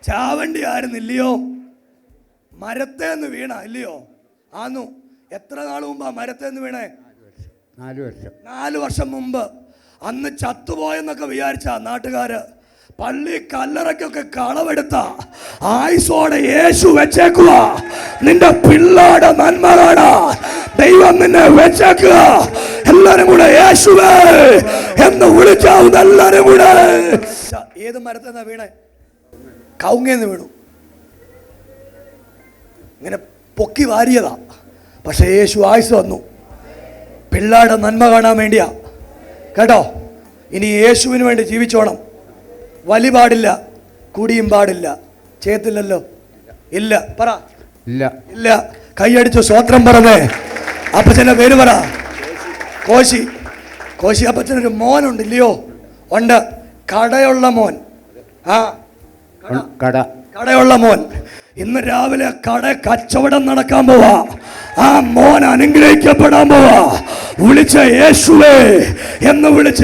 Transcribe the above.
ചാവണ്ടി ആയിരുന്നില്ലയോ? മരത്തേന്ന് വീണ ഇല്ലയോ? ആന്നു. എത്ര നാൾ മുമ്പാ മരത്തേന്ന് വീണേ? 4 വർഷം മുമ്പ്. അന്ന് ചത്തുപോയെന്നൊക്കെ വിചാരിച്ച നാട്ടുകാര് പള്ളി കല്ലറയ്ക്കൊക്കെ കളവെടുത്ത ആയുസോടെ യേശു വെച്ചേക്കുക. നിന്റെ പിള്ളേടെ നന്മ കാണാൻ ദൈവം നിന്നെ വെച്ചേക്കുക. എല്ലാരും കൂടെ യേശുവേ എന്ന് വിളിച്ചാവുന്ന എല്ലാരും കൂടെ. ഏത് മരത്തേന്നാ വീണേ? കൗങ്ങേന്ന് വീണു. ഇങ്ങനെ പൊക്കി വാരിയതാ. പക്ഷെ യേശു ആയുസ് വന്നു. പിള്ളേരുടെ നന്മ കാണാൻ വേണ്ടിയാ കേട്ടോ. ഇനി യേശുവിന് വേണ്ടി ജീവിച്ചോണം. വലി പാടില്ല, കുടിയും പാടില്ല. ചെയ്യത്തില്ലല്ലോ? ഇല്ല. പറ ഇല്ല. ഇല്ല. കൈയടിച്ചു സ്വോത്രം പറഞ്ഞേ. അപ്പച്ചന്റെ പേര് പറ. കോശി. കോശി അപ്പച്ചനൊരു മോനുണ്ട് ഇല്ലയോ? ഉണ്ട്. കടയുള്ള മോൻ. ആ കടയുള്ള മോൻ. ഇന്ന് രാവിലെ കട കച്ചവടം നടക്കാൻ പോവാ. ആ മോൻ അനുഗ്രഹിക്കപ്പെടാൻ പോവാ. വിളിച്ച യേശുവേ എന്ന് വിളിച്ച